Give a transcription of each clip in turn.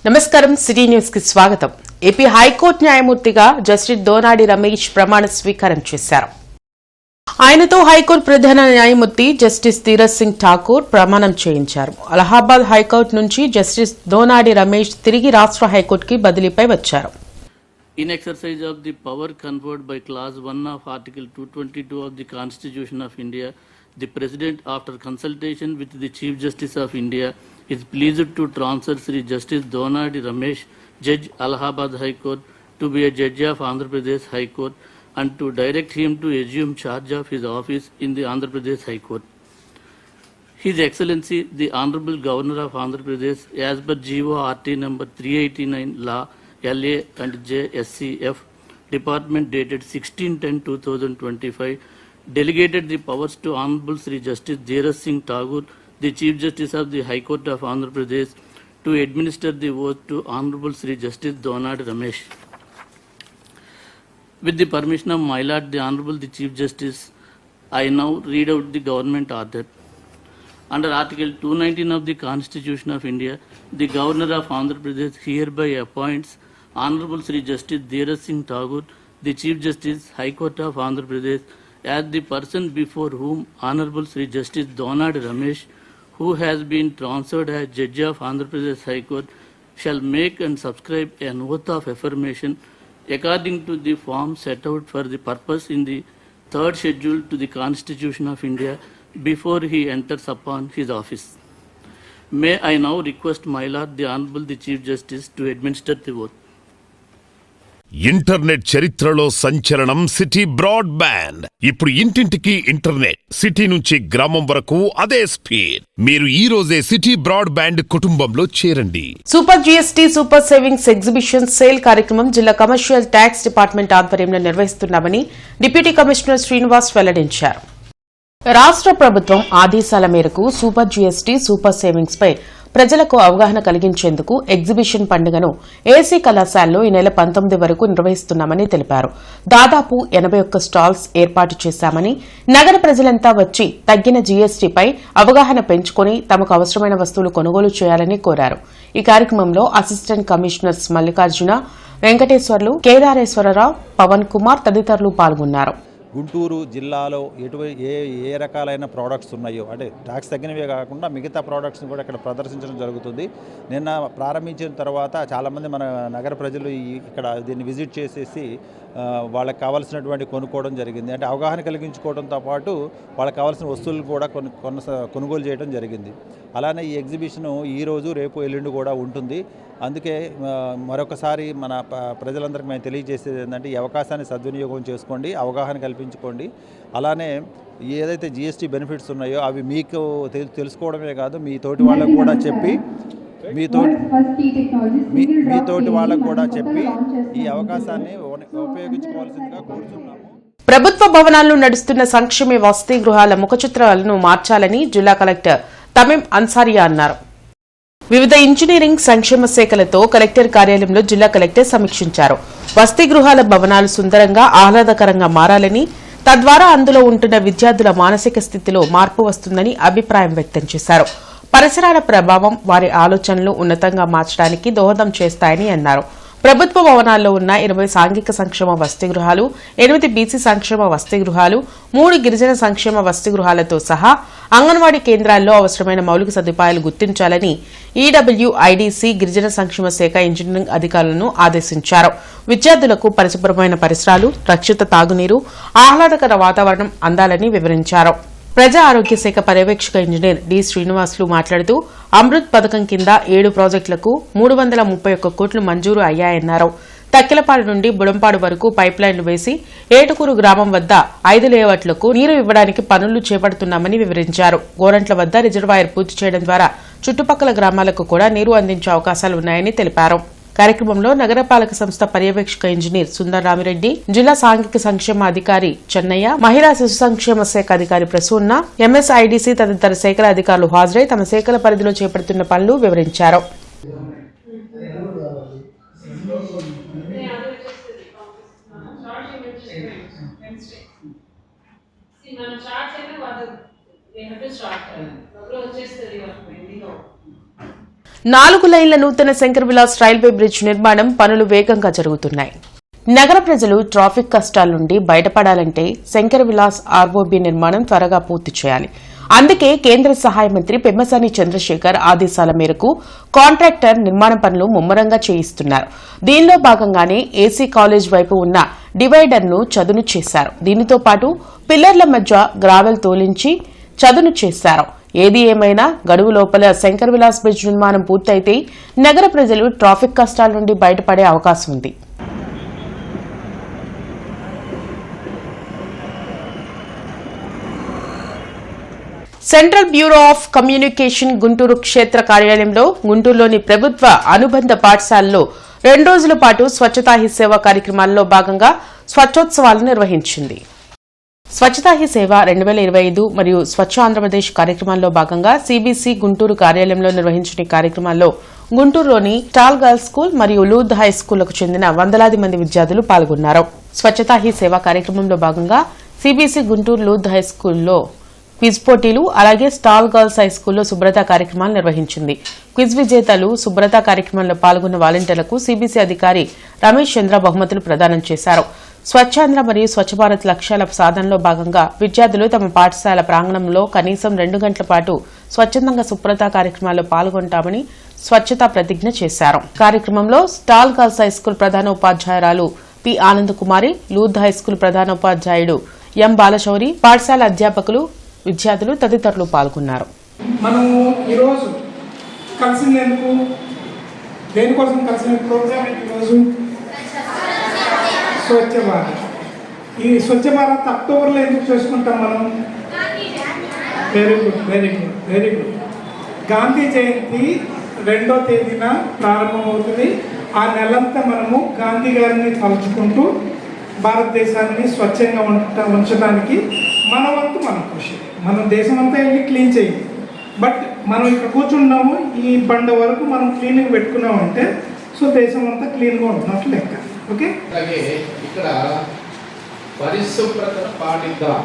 నమస్కారం city news కి స్వాగతం. ఏపీ హైకోర్టు న్యాయమూర్తిగా జస్టిస్ దోనాడి రమేష్ ప్రమాణ స్వీకారం చేశారు. ఆయనతో హైకోర్టు ప్రధాన న్యాయమూర్తి జస్టిస్ తీరత్ సింగ్ ఠాకూర్ ప్రమాణం చేయించారు. అలహాబాద్ హైకోర్టు నుంచి జస్టిస్ దోనాడి రమేష్ తిరిగి రాష్ట్ర హైకోర్టుకి బదిలీపై వచ్చారు. In exercise of the power conferred by Clause 1 of Article 222 of the Constitution of India, the President, after consultation with the Chief Justice of India, is pleased to transfer Sri Justice Donadi Ramesh, Judge Allahabad High Court, to be a Judge of Andhra Pradesh High Court and to direct him to assume charge of his office in the Andhra Pradesh High Court. His Excellency, the Honorable Governor of Andhra Pradesh, as per GO RT number 389 Law LA and JSCF Department dated 16/10/2025, delegated the powers to Honorable Sri Justice Dheeraj Singh Thakur, the Chief Justice of the High Court of Andhra Pradesh, to administer the oath to Honorable Sri Justice Donadi Ramesh. With the permission of my Lord, the Honorable the Chief Justice, I now read out the government order. Under Article 219 of the Constitution of India, the Governor of Andhra Pradesh hereby appoints Honorable Sri Justice Dheeraj Singh Thakur, the Chief Justice, High Court of Andhra Pradesh, as the person before whom Honorable Sri Justice Donadi Ramesh, who has been transferred as Judge of Andhra Pradesh High Court, shall make and subscribe an oath of affirmation according to the form set out for the purpose in the third schedule to the Constitution of India before he enters upon his office. May I now request my Lord, the Honorable the Chief Justice, to administer the oath. Internet చరిత్రలో సంచలనం city broadband. ఇప్పుడు ఇంటింటికి internet, city నుంచి గ్రామం వరకు అదే speed. మీరు ఈ రోజే సిటీ బ్రాడ్బ్యాండ్ కుటుంబంలో చేరండి. Super GST super savings exhibition sale కార్యక్రమం జిల్లా కమర్షియల్ ట్యాక్స్ డిపార్ట్మెంట్ ఆధ్వర్యంలో నిర్వహిస్తున్నామని డిప్యూటీ కమిషనర్ శ్రీనివాస్ వెల్లడించారు. రాష్ట్ర ప్రభుత్వం ఆదేశాల మేరకు సూపర్ జీఎస్టీ సూపర్ సేవింగ్స్ పై ప్రజలకు అవగాహన కలిగించేందుకు ఎగ్జిబిషన్ పండుగను ఏసీ కళాశాలలో ఈ నెల 19 వరకు నిర్వహిస్తున్నామని తెలిపారు. దాదాపు 81 స్టాల్స్ ఏర్పాటు చేశామని, నగర ప్రజలంతా వచ్చి తగ్గిన జీఎస్టీపై అవగాహన పెంచుకుని తమకు అవసరమైన వస్తువులు కొనుగోలు చేయాలని కోరారు. ఈ కార్యక్రమంలో అసిస్టెంట్ కమిషనర్స్ మల్లికార్జున, వెంకటేశ్వర్లు, కేదారేశ్వరరావు, పవన్ కుమార్ తదితరులు పాల్గొన్నారు. గుంటూరు జిల్లాలో ఏ రకాలైన ప్రోడక్ట్స్ ఉన్నాయో, అంటే ట్యాక్స్ తగ్గినవే కాకుండా మిగతా ప్రోడక్ట్స్ని కూడా ఇక్కడ ప్రదర్శించడం జరుగుతుంది. నిన్న ప్రారంభించిన తర్వాత చాలామంది మన నగర ప్రజలు ఇక్కడ దీన్ని విజిట్ చేసేసి వాళ్ళకి కావాల్సినటువంటి కొనుక్కోవడం జరిగింది. అంటే అవగాహన కలిగించుకోవడంతో పాటు వాళ్ళకి కావాల్సిన వస్తువులు కూడా కొనుగోలు చేయడం జరిగింది. అలానే ఈ ఎగ్జిబిషను ఈరోజు, రేపు, ఎల్లుండి కూడా ఉంటుంది. అందుకే మరొకసారి మన ప్రజలందరికీ మేము తెలియజేసేది ఏంటంటే, ఈ అవకాశాన్ని సద్వినియోగం చేసుకోండి, అవగాహన కల్పించుకోండి. అలానే ఏదైతే జీఎస్టీ బెనిఫిట్స్ ఉన్నాయో అవి మీకు తెలుసుకోవడమే కాదు, మీ తోటి వాళ్ళకు కూడా చెప్పి మీతోటి వాళ్ళకు కూడా చెప్పి ఈ అవకాశాన్ని ఉపయోగించుకోవాల్సిందిగా కోరుతున్నాము. ప్రభుత్వ భవనాల్లో నడుస్తున్న సంక్షేమ వసతి గృహాల ముఖచిత్రాలను మార్చాలని జిల్లా కలెక్టర్ తమీం అన్సారియా అన్నారు. వివిధ ఇంజనీరింగ్ సంక్షేమ శాఖలతో కలెక్టర్ కార్యాలయంలో జిల్లా కలెక్టర్ సమీక్షించారు. వసతి గృహాల భవనాలు సుందరంగా, ఆహ్లాదకరంగా మారాలని, తద్వారా అందులో ఉంటున్న విద్యార్థుల మానసిక స్థితిలో మార్పు వస్తుందని అభిప్రాయం వ్యక్తం చేశారు. పరిసరాల ప్రభావం వారి ఆలోచనలు ఉన్నతంగా మార్చడానికి దోహదం చేస్తాయని అన్నారు. ప్రభుత్వ భవనాల్లో ఉన్న 20 సాంఘిక సంక్షేమ వసతి గృహాలు, 8 బీసీ సంక్షేమ వసతి గృహాలు, 3 గిరిజన సంక్షేమ వసతి గృహాలతో సహా అంగన్వాడీ కేంద్రాల్లో అవసరమైన మౌలిక సదుపాయాలు గుర్తించాలని ఈడబ్ల్యూఐడీసీ గిరిజన సంక్షేమ శాఖ ఇంజనీరింగ్ అధికారులను ఆదేశించారు. విద్యార్థులకు పరిశుభ్రమైన పరిసరాలు, రక్షిత తాగునీరు, ఆహ్లాదకర వాతావరణం అందాలని వివరించారు. ప్రజా ఆరోగ్య శాఖ పర్యవేక్షక ఇంజనీర్ డి శ్రీనివాసులు మాట్లాడుతూ, అమృత్ పథకం కింద 7 ప్రాజెక్టులకు 331 కోట్లు మంజూరు అయ్యాయన్నారు. తక్కెలపాడు నుండి బుడంపాడు వరకు పైప్ లైన్లు వేసి ఏటుకూరు గ్రామం వద్ద 5 లేఅవుట్లకు నీరు ఇవ్వడానికి పనులు చేపడుతున్నామని వివరించారు. గోరంట్ల వద్ద రిజర్వాయర్ పూర్తి చేయడం ద్వారా చుట్టుపక్కల గ్రామాలకు కూడా నీరు అందించే అవకాశాలు ఉన్నాయని తెలిపారు. కార్యక్రమంలో నగరపాలక సంస్థ పర్యవేక్షక ఇంజనీర్ సుందర్ రామిరెడ్డి, జిల్లా సాంఘిక సంక్షేమ అధికారి చెన్నయ్య, మహిళా శిశు సంక్షేమ శాఖ అధికారి ప్రసూన్న, ఎంఎస్ఐడిసి తదితర శాఖల అధికారులు హాజరై తమ శాఖల పరిధిలో చేపడుతున్న పనులు వివరించారు. 4 లైన్ల నూతన శంకర్ విలాస్ రైల్వే బ్రిడ్జ్ నిర్మాణం పనులు వేగంగా జరుగుతున్నాయి. నగర ప్రజలు ట్రాఫిక్ కష్టాల నుండి బయటపడాలంటే శంకర్ విలాస్ ఆర్ఓబీ నిర్మాణం త్వరగా పూర్తి చేయాలి. అందుకే కేంద్ర సహాయ మంత్రి పెమ్మసాని చంద్రశేఖర్ ఆదేశాల మేరకు కాంట్రాక్టర్ నిర్మాణ పనులు ముమ్మరంగా చేయిస్తున్నారు. దీనిలో భాగంగానే ఏసీ కాలేజ్ వైపు ఉన్న డివైడర్ను చదును చేశారు. దీనితో పాటు పిల్లర్ల మధ్య గ్రావెల్ తోలించి చదును చేశారు. ఏది ఏమైనా గడువు లోపల శంకర్ విలాస్ బ్రిడ్జ్ నిర్మాణం పూర్తయితే నగర ప్రజలు ట్రాఫిక్ కష్టాల నుండి బయటపడే అవకాశం ఉంది. Central bureau of communication Guntur క్షేత్ర కార్యాలయంలో గుంటూరులోని ప్రభుత్వ అనుబంధ పాఠశాలలో 2 రోజుల పాటు స్వచ్ఛతా హీ సేవ కార్యక్రమాల్లో భాగంగా స్వచ్ఛోత్సవాలు నిర్వహించింది. స్వచ్ఛతా హీ సేవ 2025 మరియు స్వచ్ఛ ఆంధ్రప్రదేశ్ కార్యక్రమాల్లో భాగంగా సిబిసి గుంటూరు కార్యాలయంలో నిర్వహించిన ఈ కార్యక్రమాల్లో గుంటూరులోని స్టాల్ గర్ల్స్ స్కూల్ మరియు లూద్ హై స్కూళ్లకు చెందిన వందలాది మంది విద్యార్థులు పాల్గొన్నారు. స్వచ్ఛతా హీ సేవ కార్యక్రమంలో భాగంగా సిబిసి గుంటూరు లూద్ హై స్కూల్లో క్విజ్ పోటీలు, అలాగే స్టాల్ గర్ల్స్ హై స్కూల్లో శుభ్రత కార్యక్రమాలు నిర్వహించింది. క్విజ్ విజేతలు శుభ్రత కార్యక్రమంలో పాల్గొన్న వాలంటీర్లకు సిబిసి అధికారి రమేష్ చంద్ర బహుమతులు ప్రదానం చేశారు. స్వచ్ఛాంధ్ర మరియు స్వచ్ఛ భారత్ లక్ష్యాల సాధనలో భాగంగా విద్యార్థులు తమ పాఠశాల ప్రాంగణంలో కనీసం 2 గంటల పాటు స్వచ్ఛందంగా శుభ్రత కార్యక్రమాల్లో పాల్గొంటామని స్వచ్ఛతా ప్రతిజ్ఞ చేశారు. కార్యక్రమంలో స్టాల్ గర్ల్స్ హై స్కూల్ ప్రధానోపాధ్యాయురాలు పి ఆనంద్ కుమారి, లూద్ హై స్కూల్ ప్రధానోపాధ్యాయుడు ఎం బాలశౌరి, పాఠశాల అధ్యాపకులు, విద్యార్థులు తదితరులు పాల్గొన్నారు. మనము ఈరోజు కలిసినందుకు దేనికోసం కలిసిన ప్రోగ్రామ్ ఈరోజు స్వచ్ఛ భారత్. ఈ స్వచ్ఛ భారత్ అక్టోబర్లో ఎందుకు చేసుకుంటాం మనం? Very good. గాంధీ జయంతి 2వ తేదీన ప్రారంభమవుతుంది. ఆ నెలంతా మనము గాంధీ గారిని తలుచుకుంటూ భారతదేశాన్ని స్వచ్ఛంగా ఉంచడానికి మన వంతు మన కృషి. మనం దేశం అంతా వెళ్ళి క్లీన్ చేయాలి. బట్ మనం ఇక్కడ కూర్చున్నాము, ఈ బండ వరకు మనం క్లీనింగ్ పెట్టుకున్నామంటే సో దేశం అంతా క్లీన్గా ఉంటున్నట్లు లెక్క. ఓకే, అలాగే ఇక్కడ పరిశుభ్రత పాటిద్దాం.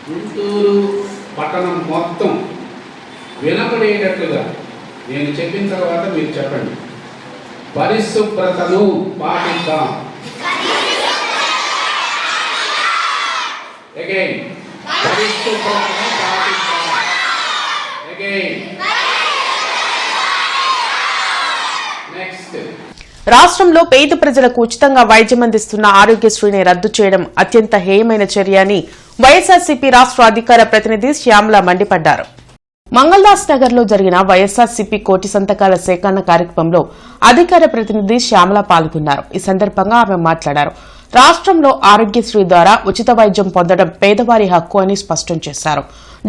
గుంటూరు పట్టణం మొత్తం వినపడేటట్లుగా నేను చెప్పిన తర్వాత మీరు చెప్పండి. పరిశుభ్రతను పాటిద్దాం. Again. పరిశుభ్రతను పాటిద్దాం. Again. Next. రాష్ట్రంలో పేద ప్రజలకు ఉచితంగా వైద్యం అందిస్తున్న ఆరోగ్యశ్రీని రద్దు చేయడం అత్యంత హేయమైన చర్య అని వైఎస్సార్సీపీ రాష్ట్ర అధికార ప్రతినిధి శ్యామల మండిపడ్డారు. మంగళదాస్ నగర్ లో జరిగిన వైఎస్సార్సీపీ కోటి సంతకాల సేకరణ కార్యక్రమంలో అధికార ప్రతినిధి శ్యామల పాల్గొన్నారు. ఈ సందర్భంగా ఆమె మాట్లాడారు. రాష్ట్రంలో ఆరోగ్యశ్రీ ద్వారా ఉచిత వైద్యం పొందడం పేదవారి హక్కు అని స్పష్టం చేశారు.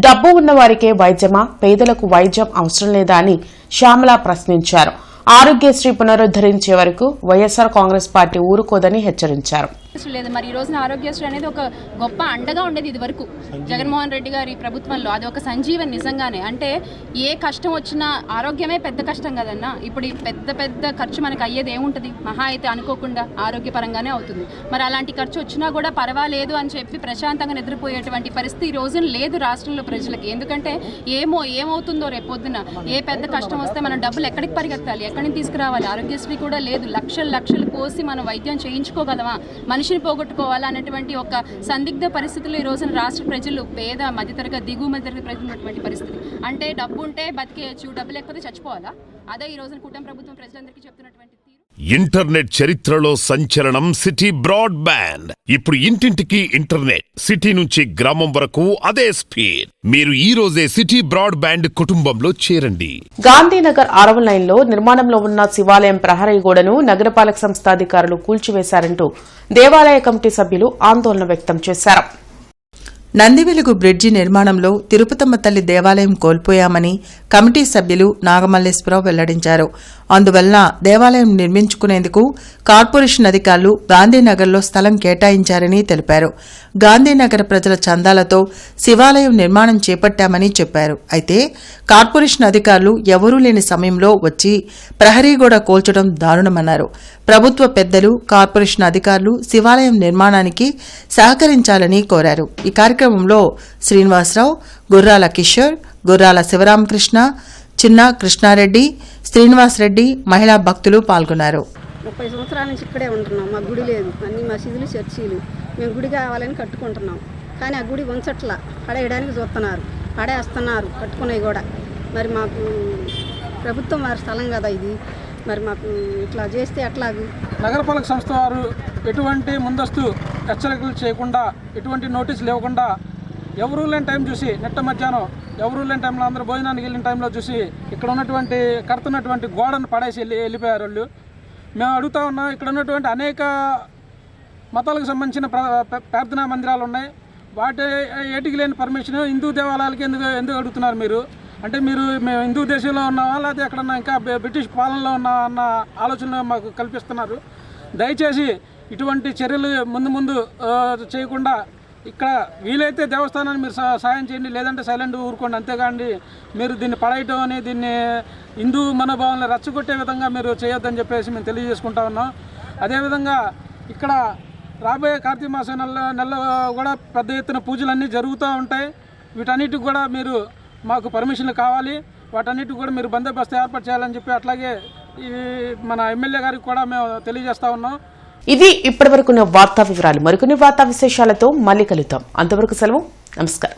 డబ్బు ఉన్నవారికే వైద్యమా, పేదలకు వైద్యం అవసరం లేదా అని శ్యామల ప్రశ్నించారు. ఆరోగ్యశ్రీ పునరుద్దరించే వరకు వైఎస్సార్ కాంగ్రెస్ పార్టీ ఊరుకోదని హెచ్చరించారు. లేదు మరి ఈ రోజున ఆరోగ్యశ్రీ అనేది ఒక గొప్ప అండగా ఉండేది. ఇది వరకు జగన్మోహన్ రెడ్డి గారి ప్రభుత్వంలో అది ఒక సంజీవన్. నిజంగానే అంటే ఏ కష్టం వచ్చినా ఆరోగ్యమే పెద్ద కష్టం కదన్నా. ఇప్పుడు ఈ పెద్ద ఖర్చు మనకు అయ్యేది ఏముంటుంది? మహా అయితే అనుకోకుండా ఆరోగ్యపరంగానే అవుతుంది. మరి అలాంటి ఖర్చు వచ్చినా కూడా పర్వాలేదు అని చెప్పి ప్రశాంతంగా నిద్రపోయేటువంటి పరిస్థితి ఈ రోజున లేదు రాష్ట్రంలో ప్రజలకి. ఎందుకంటే ఏమవుతుందో రేపొద్దున ఏ పెద్ద కష్టం వస్తే మనం డబ్బులు ఎక్కడికి పరిగెత్తాలి, ఎక్కడి నుంచి తీసుకురావాలి? ఆరోగ్యశ్రీ కూడా లేదు. లక్షలు పోసి మనం వైద్యం చేయించుకోగలమా? మనిషిని పోగొట్టుకోవాలా అనేటువంటి ఒక సందిగ్ధ పరిస్థితుల్లో ఈ రోజున రాష్ట్ర ప్రజలు పేద మధ్యతరగతి దిగువ మధ్యతరగతి ప్రజలు ఉన్నటువంటి పరిస్థితి. అంటే డబ్బు ఉంటే బతికేయచ్చు, డబ్బు లేకపోతే చచ్చిపోవాలా? అదే ఈ రోజున కూటమి ప్రభుత్వం ప్రజలందరికీ చెప్తున్నటువంటి తీరు. ఇంటర్నెట్ చరిత్రలో సంచలనం సిటీ బ్రాడ్బ్యాండ్. ఇప్పుడు ఇంటింటికి ఇంటర్నెట్, సిటీ నుంచి గ్రామం వరకు అదే స్పీడ్. మీరు ఈ రోజే సిటీ బ్రాడ్బ్యాండ్ కుటుంబంలో చేరండి. గాంధీనగర్ 6వ లైన్లో నిర్మాణంలో ఉన్న శివాలయం ప్రహరీ గోడను నగరపాలక సంస్థ అధికారులు కూల్చివేశారంటూ దేవాలయ కమిటీ సభ్యులు ఆందోళన వ్యక్తం చేశారు. నందివెలుగు బ్రిడ్జి నిర్మాణంలో తిరుపతమ్మ తల్లి దేవాలయం కోల్పోయామని కమిటీ సభ్యులు నాగమల్లేశ్వరరావు వెల్లడించారు. అందువలన దేవాలయం నిర్మించుకునేందుకు కార్పొరేషన్ అధికారులు గాంధీనగర్లో స్థలం కేటాయించారని తెలిపారు. గాంధీనగర్ ప్రజల చందాలతో శివాలయం నిర్మాణం చేపట్టామని చెప్పారు. అయితే కార్పొరేషన్ అధికారులు ఎవరూ లేని సమయంలో వచ్చి ప్రహరీగోడ కూల్చడం దారుణమన్నారు. ప్రభుత్వ పెద్దలు, కార్పొరేషన్ అధికారులు శివాలయం నిర్మాణానికి సహకరించాలని కోరారు. ఈ కార్యక్రమంలో శ్రీనివాసరావు, గుర్రాల కిషోర్, గుర్రాల శివరామకృష్ణ, చిన్న కృష్ణారెడ్డి, శ్రీనివాస్ రెడ్డి, మహిళా భక్తులు పాల్గొన్నారు. 30 సంవత్సరాల నుంచి ఇక్కడే ఉంటున్నాం. మా గుడి లేదు, అన్ని మసీదులు చర్చీలు. మేము గుడి కావాలని కట్టుకుంటున్నాం, కానీ ఆ గుడి ఉంచట్లా, పడేయడానికి చూస్తున్నారు, పడేస్తున్నారు కట్టుకునేవి కూడా. మరి మాకు ప్రభుత్వం వారి స్థలం కదా ఇది, మరి మాకు ఇట్లా చేస్తే ఎట్లాగు? నగరపాలక సంస్థ వారు ఎటువంటి ముందస్తు హెచ్చరికలు చేయకుండా, ఎటువంటి నోటీసులు ఇవ్వకుండా, ఎవరూ లేని టైం చూసి నెట్ట మధ్యాహ్నం ఎవరూ లేని టైంలో అందరూ భోజనానికి వెళ్ళిన టైంలో చూసి ఇక్కడ ఉన్నటువంటి కడుతున్నటువంటి గోడను పడేసి వెళ్ళిపోయారు వాళ్ళు. మేము అడుగుతా ఉన్నాం, ఇక్కడ ఉన్నటువంటి అనేక మతాలకు సంబంధించిన ప్రార్థనా మందిరాలు ఉన్నాయి, వాటి ఏటికి లేని పర్మిషన్ హిందూ దేవాలయాలకి ఎందుకు అడుగుతున్నారు మీరు? అంటే మేము హిందూ దేశంలో ఉన్నామా, లేకపోతే ఎక్కడన్నా ఇంకా బ్రిటిష్ పాలనలో ఉన్నా అన్న ఆలోచన మాకు కల్పిస్తున్నారు. దయచేసి ఇటువంటి చర్యలు ముందు చేయకుండా ఇక్కడ వీలైతే దేవస్థానాన్ని మీరు సాయం చేయండి, లేదంటే సైలెంట్ ఊరుకోండి, అంతేగాని మీరు దీన్ని పడేయటం అని దీన్ని హిందూ మనోభావాలను రెచ్చగొట్టే విధంగా మీరు చేయొద్దని చెప్పేసి మేము తెలియజేసుకుంటా ఉన్నాం. అదేవిధంగా ఇక్కడ రాబోయే కార్తీక మాసం నెల కూడా పెద్ద ఎత్తున పూజలన్నీ జరుగుతూ ఉంటాయి. వీటన్నిటికి కూడా మీరు మాకు పర్మిషన్లు కావాలి, వాటన్నిటికి కూడా మీరు బందోబస్తు ఏర్పాటు చేయాలని చెప్పి అట్లాగే ఈ మన ఎమ్మెల్యే గారికి కూడా మేము తెలియజేస్తా ఉన్నాం. ఇది ఇప్పటివరకున్న వార్తా వివరాలు. మరికొన్ని వార్తా విశేషాలతో మళ్ళీ కలుద్దాం. అంతవరకు సెలవు. నమస్కారం.